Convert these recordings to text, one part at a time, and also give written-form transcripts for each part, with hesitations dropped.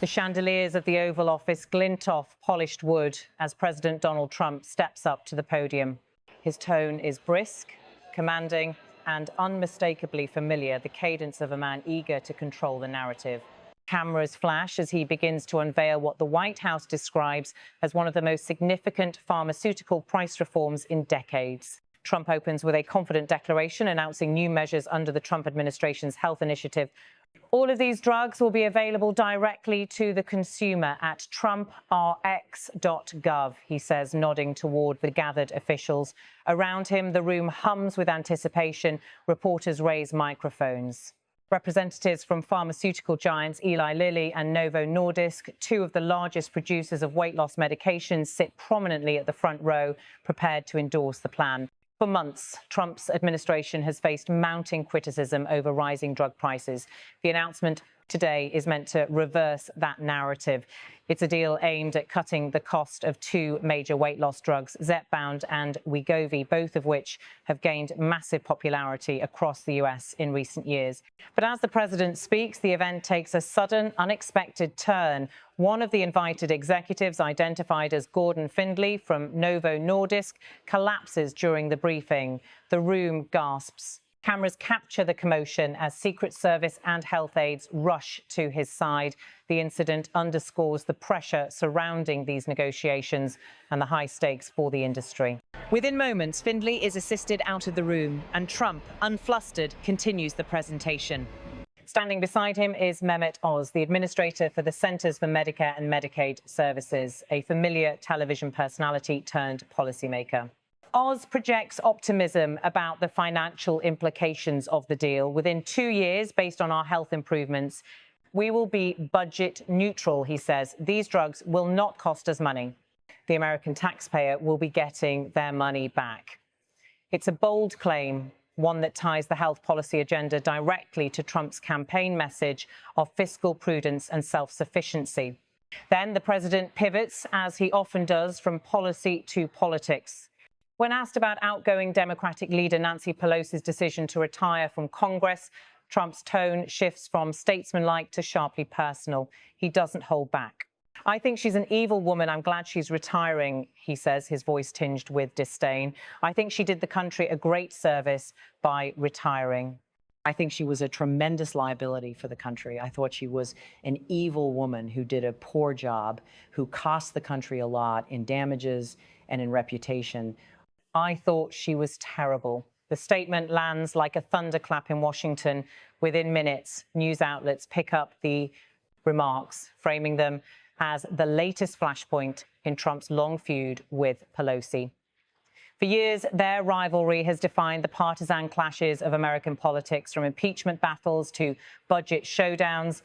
The chandeliers of the Oval Office glint off polished wood as President Donald Trump steps up to the podium. His tone is brisk, commanding, and unmistakably familiar, the cadence of a man eager to control the narrative. Cameras flash as he begins to unveil what the White House describes as one of the most significant pharmaceutical price reforms in decades. Trump opens with a confident declaration announcing new measures under the Trump administration's health initiative. All of these drugs will be available directly to the consumer at trumprx.gov, he says, nodding toward the gathered officials. Around him, the room hums with anticipation. Reporters raise microphones. Representatives from pharmaceutical giants Eli Lilly and Novo Nordisk, two of the largest producers of weight loss medications, sit prominently at the front row, prepared to endorse the plan. For months, Trump's administration has faced mounting criticism over rising drug prices. The announcement today is meant to reverse that narrative. It's a deal aimed at cutting the cost of two major weight loss drugs, ZepBound and WeGovi, both of which have gained massive popularity across the US in recent years. But as the president speaks, the event takes a sudden, unexpected turn. One of the invited executives, identified as Gordon Findlay from Novo Nordisk, collapses during the briefing. The room gasps. Cameras capture the commotion as Secret Service and health aides rush to his side. The incident underscores the pressure surrounding these negotiations and the high stakes for the industry. Within moments, Findlay is assisted out of the room, and Trump, unflustered, continues the presentation. Standing beside him is Mehmet Oz, the administrator for the Centers for Medicare and Medicaid Services, a familiar television personality turned policymaker. Oz projects optimism about the financial implications of the deal. Within 2 years, based on our health improvements, we will be budget neutral, he says. These drugs will not cost us money. The American taxpayer will be getting their money back. It's a bold claim, one that ties the health policy agenda directly to Trump's campaign message of fiscal prudence and self-sufficiency. Then the president pivots, as he often does, from policy to politics. When asked about outgoing Democratic leader Nancy Pelosi's decision to retire from Congress, Trump's tone shifts from statesmanlike to sharply personal. He doesn't hold back. I think she's an evil woman. I'm glad she's retiring, he says, his voice tinged with disdain. I think she did the country a great service by retiring. I think she was a tremendous liability for the country. I thought she was an evil woman who did a poor job, who cost the country a lot in damages and in reputation. I thought she was terrible. The statement lands like a thunderclap in Washington. Within minutes, news outlets pick up the remarks, framing them as the latest flashpoint in Trump's long feud with Pelosi. For years, their rivalry has defined the partisan clashes of American politics, from impeachment battles to budget showdowns.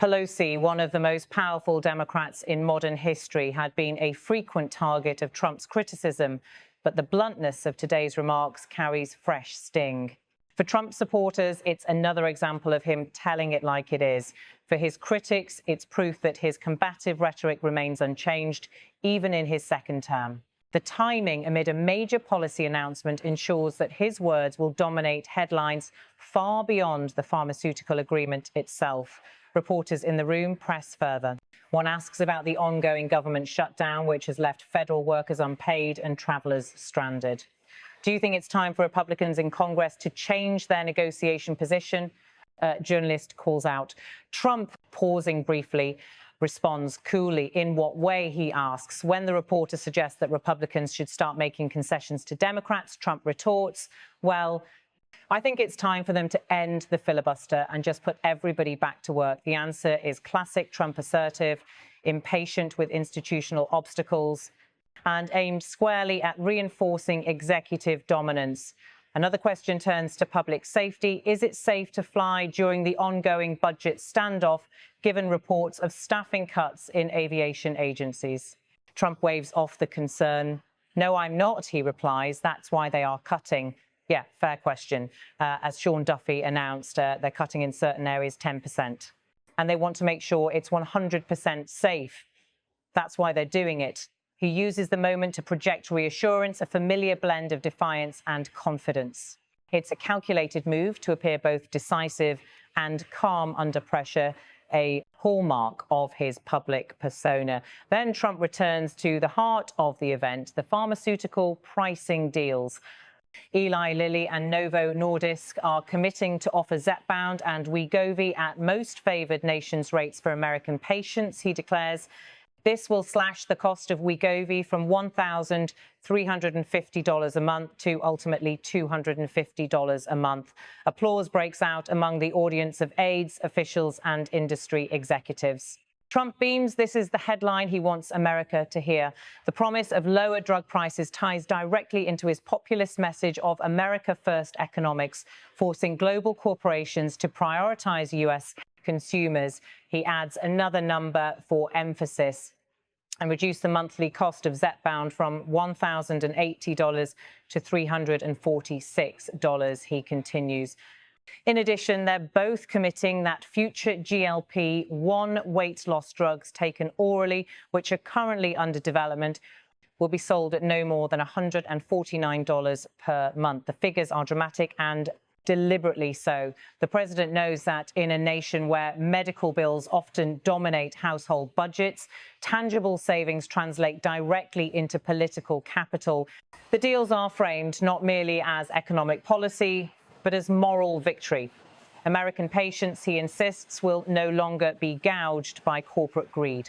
Pelosi, one of the most powerful Democrats in modern history, had been a frequent target of Trump's criticism. But the bluntness of today's remarks carries fresh sting. For Trump supporters, it's another example of him telling it like it is. For his critics, it's proof that his combative rhetoric remains unchanged, even in his second term. The timing amid a major policy announcement ensures that his words will dominate headlines far beyond the pharmaceutical agreement itself. Reporters in the room press further. One asks about the ongoing government shutdown, which has left federal workers unpaid and travelers stranded. Do you think it's time for Republicans in Congress to change their negotiation position? Journalist calls out. Trump, pausing briefly, responds coolly. In what way, he asks. When the reporter suggests that Republicans should start making concessions to Democrats, Trump retorts, well, I think it's time for them to end the filibuster and just put everybody back to work. The answer is classic Trump assertive, impatient with institutional obstacles, and aimed squarely at reinforcing executive dominance. Another question turns to public safety. Is it safe to fly during the ongoing budget standoff, given reports of staffing cuts in aviation agencies? Trump waves off the concern. No, I'm not, he replies. That's why they are cutting. Yeah, fair question. As Sean Duffy announced, they're cutting in certain areas 10%. And they want to make sure it's 100% safe. That's why they're doing it. He uses the moment to project reassurance, a familiar blend of defiance and confidence. It's a calculated move to appear both decisive and calm under pressure. a hallmark of his public persona. Then Trump returns to the heart of the event, the pharmaceutical pricing deals. Eli Lilly and Novo Nordisk are committing to offer ZepBound and WeGovi at most favoured nations rates for American patients, he declares. This will slash the cost of WeGovi from $1,350 a month to ultimately $250 a month. Applause breaks out among the audience of aides, officials and industry executives. Trump beams. This is the headline he wants America to hear. The promise of lower drug prices ties directly into his populist message of America First economics, forcing global corporations to prioritize U.S. consumers. He adds another number for emphasis and reduce the monthly cost of ZepBound from $1,080 to $346, he continues. In addition, they're both committing that future GLP-1 weight loss drugs taken orally, which are currently under development, will be sold at no more than $149 per month. The figures are dramatic and deliberately so. The president knows that in a nation where medical bills often dominate household budgets, tangible savings translate directly into political capital. The deals are framed not merely as economic policy, but as moral victory. American patients, he insists, will no longer be gouged by corporate greed.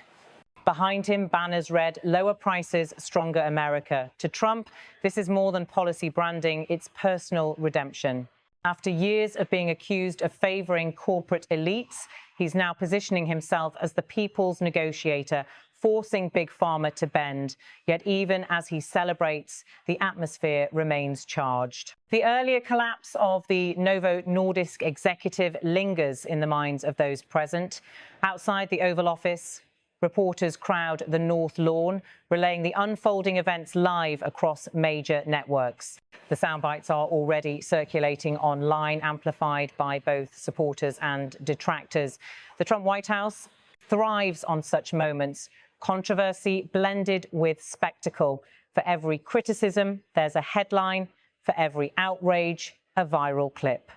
Behind him, banners read, "Lower prices, stronger America." To Trump, this is more than policy branding, it's personal redemption. After years of being accused of favoring corporate elites, he's now positioning himself as the people's negotiator, forcing Big Pharma to bend. Yet even as he celebrates, the atmosphere remains charged. The earlier collapse of the Novo Nordisk executive lingers in the minds of those present. Outside the Oval Office, reporters crowd the North Lawn, relaying the unfolding events live across major networks. The soundbites are already circulating online, amplified by both supporters and detractors. The Trump White House thrives on such moments. Controversy blended with spectacle. For every criticism, there's a headline. For every outrage, a viral clip.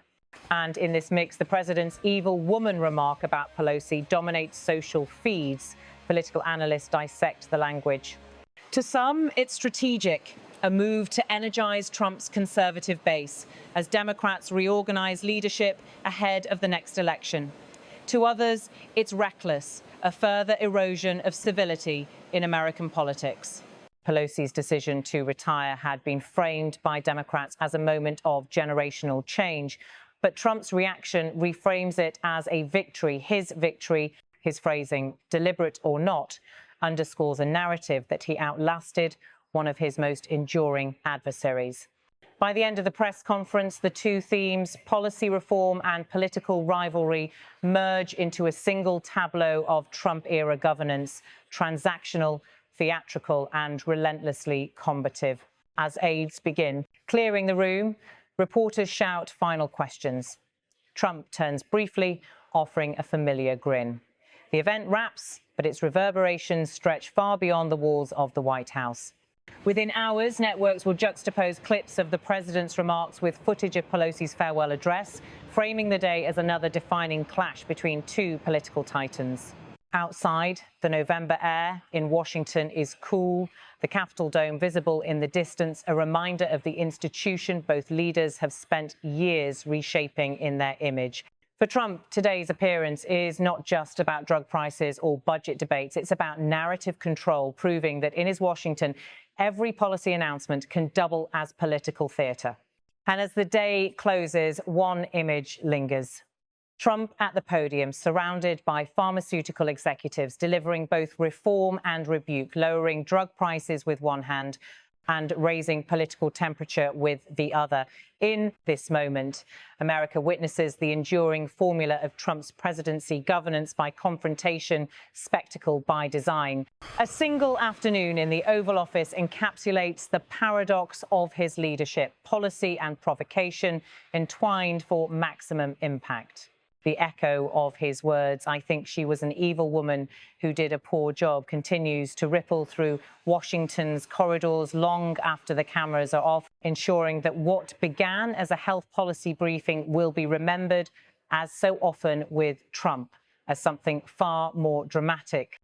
And in this mix, the president's evil woman remark about Pelosi dominates social feeds. Political analysts dissect the language. To some, it's strategic, a move to energize Trump's conservative base as Democrats reorganize leadership ahead of the next election. To others, it's reckless, a further erosion of civility in American politics. Pelosi's decision to retire had been framed by Democrats as a moment of generational change, but Trump's reaction reframes it as a victory. His phrasing, deliberate or not, underscores a narrative that he outlasted one of his most enduring adversaries. By the end of the press conference, the two themes, policy reform and political rivalry, merge into a single tableau of Trump-era governance, transactional, theatrical and relentlessly combative. As aides begin clearing the room, reporters shout final questions. Trump turns briefly, offering a familiar grin. The event wraps, but its reverberations stretch far beyond the walls of the White House. Within hours, networks will juxtapose clips of the president's remarks with footage of Pelosi's farewell address, framing the day as another defining clash between two political titans. Outside, the November air in Washington is cool, the Capitol dome visible in the distance, a reminder of the institution both leaders have spent years reshaping in their image. For Trump, today's appearance is not just about drug prices or budget debates. It's about narrative control, proving that in his Washington, every policy announcement can double as political theatre. And as the day closes, one image lingers. Trump at the podium, surrounded by pharmaceutical executives, delivering both reform and rebuke, lowering drug prices with one hand and raising political temperature with the other. In this moment, America witnesses the enduring formula of Trump's presidency: governance by confrontation, spectacle by design. A single afternoon in the Oval Office encapsulates the paradox of his leadership: policy and provocation entwined for maximum impact. The echo of his words, "I think she was an evil woman who did a poor job," continues to ripple through Washington's corridors long after the cameras are off, ensuring that what began as a health policy briefing will be remembered, as so often with Trump, as something far more dramatic